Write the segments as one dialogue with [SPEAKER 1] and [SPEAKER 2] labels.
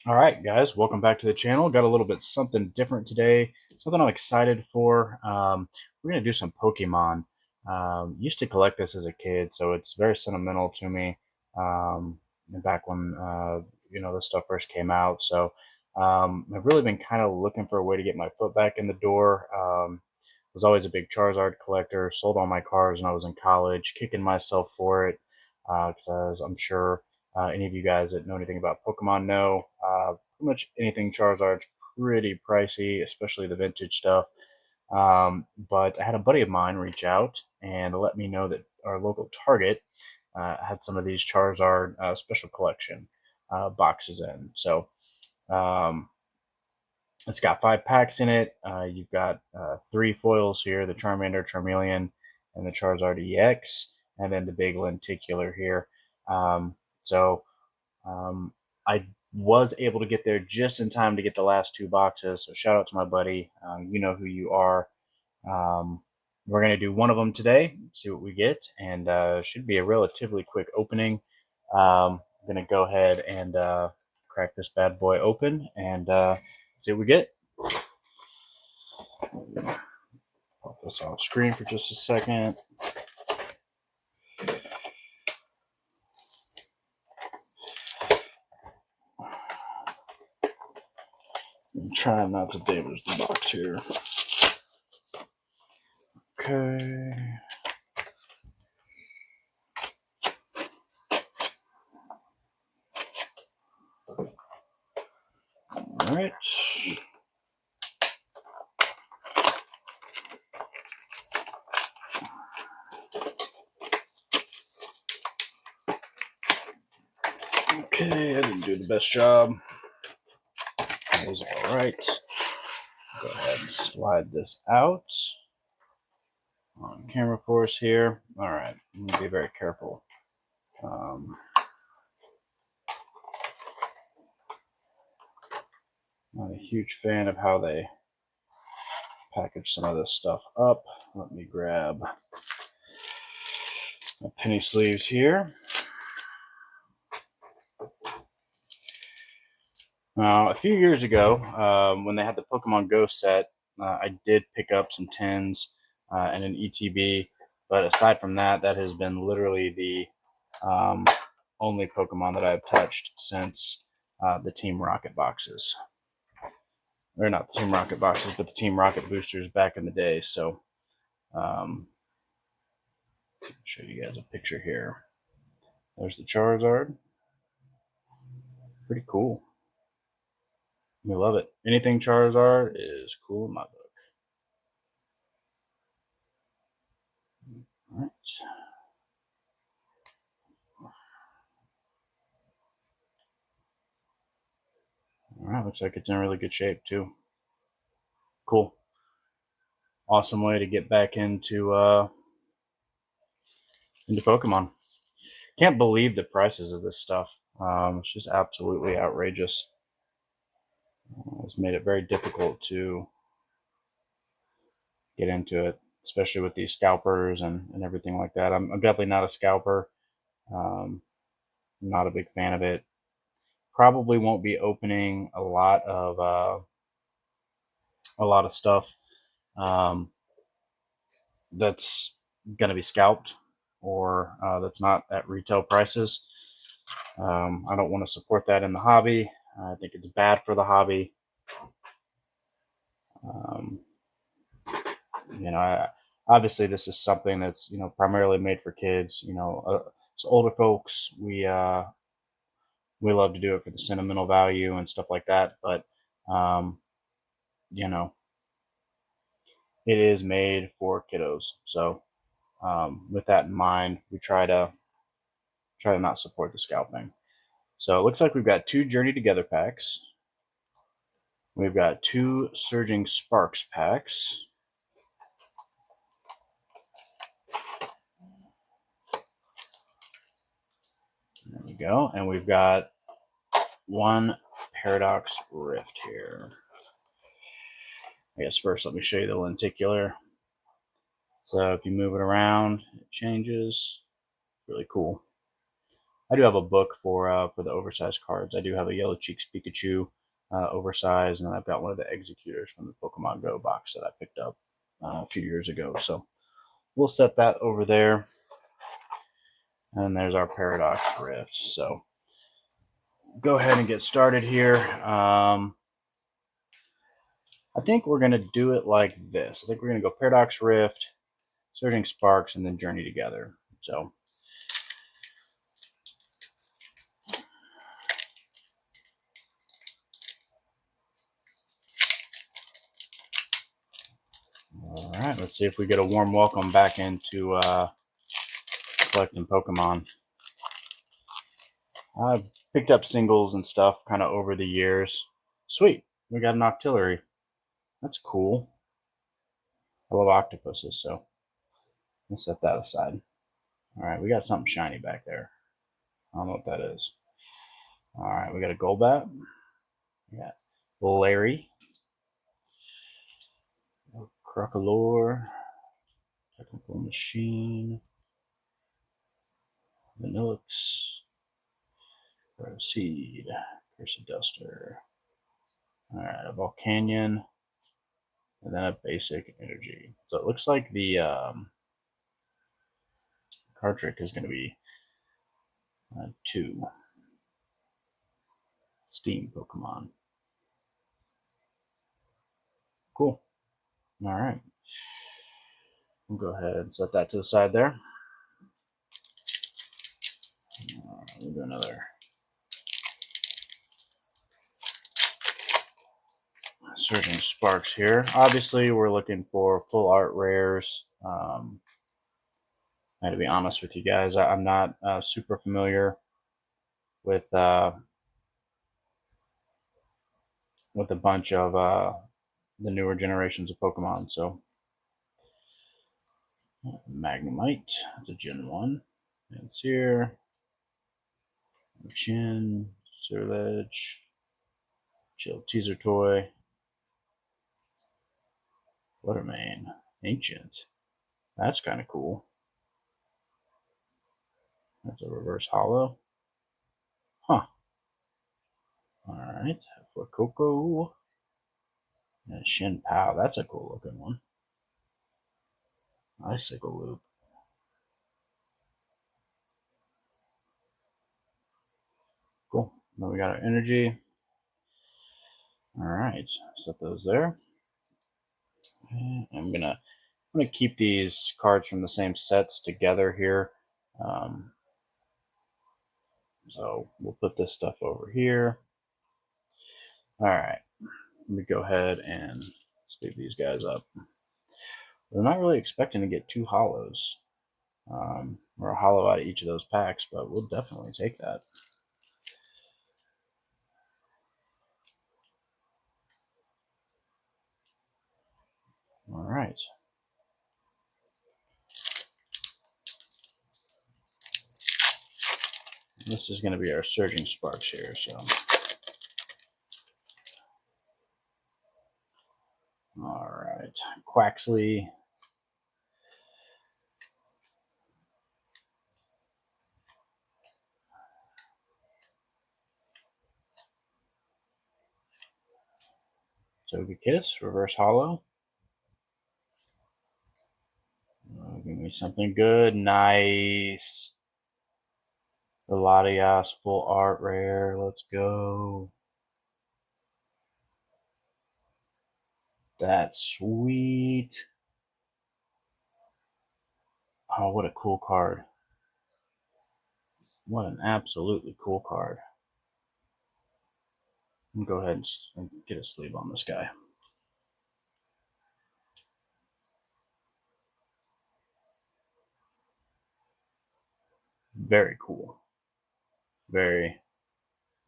[SPEAKER 1] All right, guys, welcome back to the channel. Got a little bit something different today, something I'm excited for. We're going to do some Pokemon. Used to collect this as a kid, so it's very sentimental to me. Back when, this stuff first came out. So I've really been kind of looking for a way to get my foot back in the door. Was always a big Charizard collector, sold all my cards when I was in college, kicking myself for it, because I'm sure any of you guys that know anything about Pokemon know pretty much anything Charizard's pretty pricey, especially the vintage stuff. But I had a buddy of mine reach out and let me know that our local Target had some of these Charizard special collection boxes in. So um, it's got 5 packs in it. You've got 3 foils here: the Charmander, Charmeleon, and the Charizard EX, and then the big lenticular here. So I was able to get there just in time to get the last 2 boxes. So shout out to my buddy. You know who you are. Um, we're going to do one of them today, see what we get, and should be a relatively quick opening. I'm going to go ahead and crack this bad boy open and see what we get. Pop this off screen for just a second. I'm trying not to damage the box here. Okay. All right. Okay, I didn't do the best job. That is all right. Go ahead and slide this out on camera for us here. All right, I'm gonna be very careful. Not a huge fan of how they package some of this stuff up. Let me grab my penny sleeves here. Now, a few years ago, when they had the Pokemon Go set, I did pick up some tins and an ETB. But aside from that, that has been literally the only Pokemon that I've touched since the Team Rocket boxes. Or not the Team Rocket boxes, but the Team Rocket boosters back in the day. So, show you guys a picture here. There's the Charizard. Pretty cool. We love it. Anything Charizard is cool in my book. All right. All right. Looks like it's in really good shape too. Cool. Awesome way to get back into Pokemon. Can't believe the prices of this stuff. It's just absolutely outrageous. It's made it very difficult to get into it, especially with these scalpers and everything like that. I'm definitely not a scalper. Not a big fan of it. Probably won't be opening a lot of stuff that's going to be scalped or that's not at retail prices. I don't want to support that in the hobby. I think it's bad for the hobby. Um, obviously this is something that's primarily made for kids. So older folks, we love to do it for the sentimental value and stuff like that. But um, you know, it is made for kiddos. So with that in mind, we try to not support the scalping. So it looks like we've got 2 Journey Together packs. We've got 2 Surging Sparks packs. There we go. And we've got 1 Paradox Rift here. I guess first let me show you the lenticular. So if you move it around, it changes. Really cool. I do have a book for the oversized cards. I do have a Yellow Cheeks Pikachu oversized, and then I've got one of the Executors from the Pokemon Go box that I picked up a few years ago. So we'll set that over there. And there's our Paradox Rift. So go ahead and get started here. I think we're going to do it like this. I think we're going to go Paradox Rift, Surging Sparks, and then Journey Together. So all right, let's see if we get a warm welcome back into collecting Pokemon. I've picked up singles and stuff kind of over the years. Sweet, we got an Octillery. That's cool. I love octopuses, so we'll set that aside. All right, we got something shiny back there. I don't know what that is. All right, we got a Golbat. We got Larry. Crocolore. Technical Machine. Vanillix. Proceed. Cursed Duster. Alright, a Volcanion. And then a basic energy. So it looks like the card trick is going to be 2 Steam Pokemon. Cool. Alright. We'll go ahead and set that to the side there. We'll do another Surging Sparks here. Obviously, we're looking for full art rares. I had to be honest with you guys. I'm not super familiar with a bunch of the newer generations of Pokemon. So, Magnemite, that's a Gen 1. And it's here. Chin, Surledge, Chill Teaser Toy, Fluttermane, Ancient. That's kind of cool. That's a reverse hollow. Huh. Alright. Fuecoco. And Shin Pao. That's a cool looking one. Icicle Loop. Cool. Then we got our energy. Alright. Set those there. And I'm gonna keep these cards from the same sets together here. So we'll put this stuff over here. All right, let me go ahead and sleeve these guys up. We're not really expecting to get 2 hollows or a hollow out of each of those packs, but we'll definitely take that. All right. This is going to be our Surging Sparks here, so. All right, Quaxley. Togekiss, reverse hollow. Give me something good. Nice. The Latias full art rare. Let's go. That's sweet. Oh, what a cool card. What an absolutely cool card. Go ahead and get a sleeve on this guy. Very cool. Very,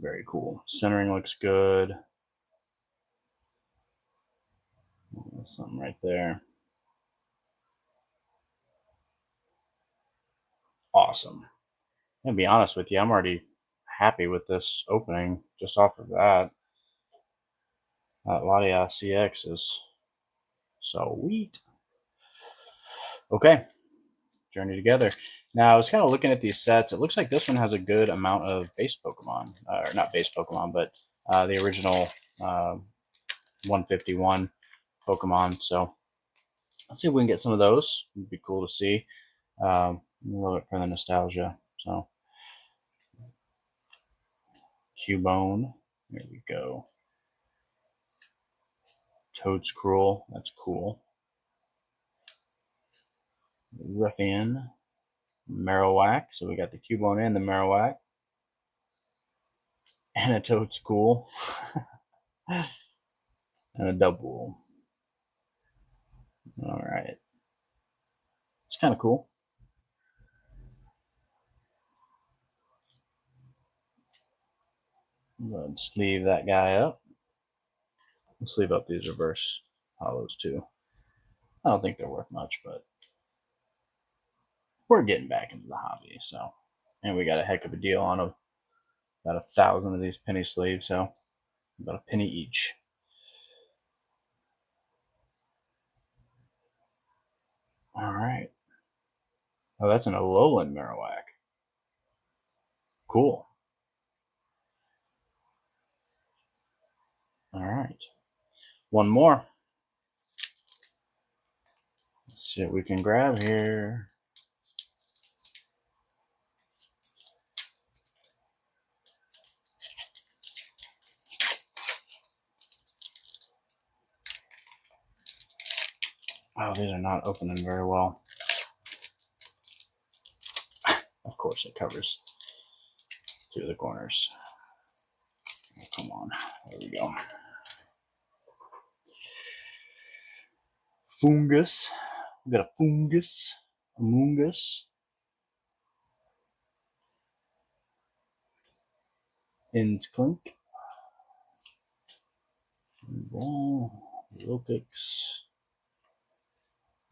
[SPEAKER 1] very cool. Centering looks good. Something right there. Awesome. And to be honest with you, I'm already happy with this opening just off of that. Latias EX is sweet. Okay. Journey Together. Now, I was kind of looking at these sets. It looks like this one has a good amount of base Pokemon, or not base Pokemon, but the original 151 Pokemon. So let's see if we can get some of those. It'd be cool to see. A little bit for the nostalgia. So Cubone, there we go. Toadscruel, that's cool. Ruffian, Marowak. So we got the Cubone and the Marowak. And a Toadscruel. And a double. All right. It's kind of cool. Let's leave that guy up. Let's leave up these reverse hollows too. I don't think they're worth much, but we're getting back into the hobby. So, and we got a heck of a deal on them. About 1,000 of these penny sleeves, so about a penny each. All right. Oh, that's an Alolan Marowak. Cool. All right. One more. Let's see what we can grab here. Oh, these are not opening very well. Of course, it covers two of the corners. Oh, come on. There we go. Fungus. We got a Fungus. Among Us. Ins Clink. Wilkix.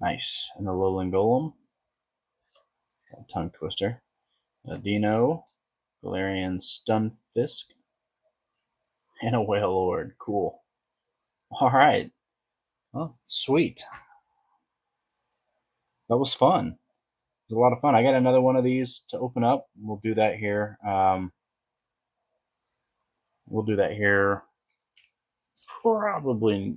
[SPEAKER 1] Nice. And the Lowland Golem. Tongue Twister. A Dino. Galarian Stunfisk. And a Whale Lord. Cool. All right. Well, sweet. That was fun. It was a lot of fun. I got another one of these to open up. We'll do that here. We'll do that here probably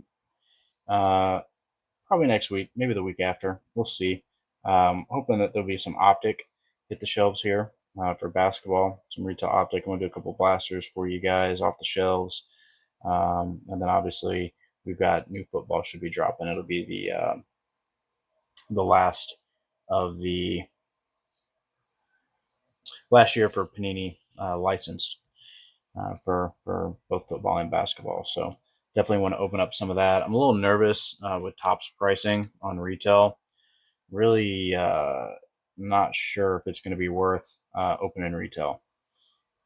[SPEAKER 1] probably next week, maybe the week after. We'll see. Hoping that there'll be some optic hit the shelves here for basketball. Some retail optic. I'm gonna do a couple blasters for you guys off the shelves, and then obviously we've got new football should be dropping. It'll be the last of the last year for Panini licensed for both football and basketball. So definitely want to open up some of that. I'm a little nervous with Topps pricing on retail. Really not sure if it's going to be worth opening retail.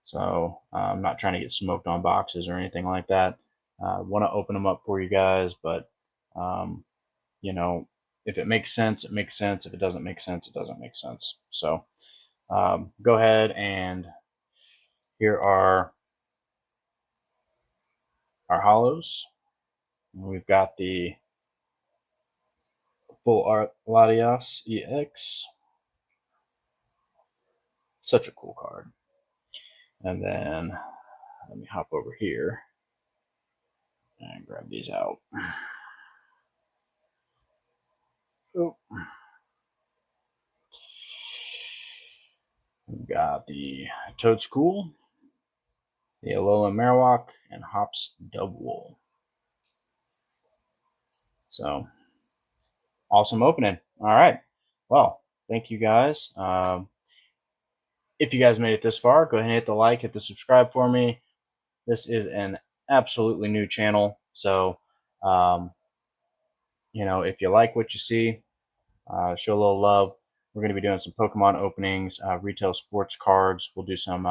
[SPEAKER 1] So I'm not trying to get smoked on boxes or anything like that. Want to open them up for you guys, but um, you know, if it makes sense, it makes sense. If it doesn't make sense, it doesn't make sense. So go ahead, and here are our hollows. We've got the Full Art Latias EX. Such a cool card. And then let me hop over here and grab these out. Oh. We've got the Toadscruel, the Alolan Marowak, and Hops Double. So, awesome opening. All right. Well, thank you guys. If you guys made it this far, go ahead and hit the like, hit the subscribe for me. This is an absolutely new channel. So, if you like what you see, show a little love. We're going to be doing some Pokemon openings, retail sports cards. We'll do some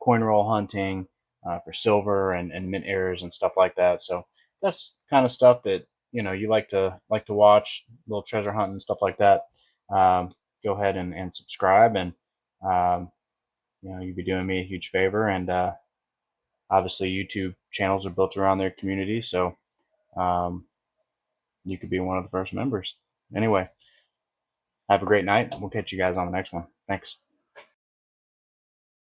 [SPEAKER 1] coin roll hunting for silver and mint errors and stuff like that. So that's kind of stuff that you like to watch, little treasure hunt and stuff like that. Go ahead and subscribe, and you'd be doing me a huge favor. And obviously, YouTube channels are built around their community, so you could be one of the first members. Anyway, Have a great night. We'll catch you guys on the next one. Thanks.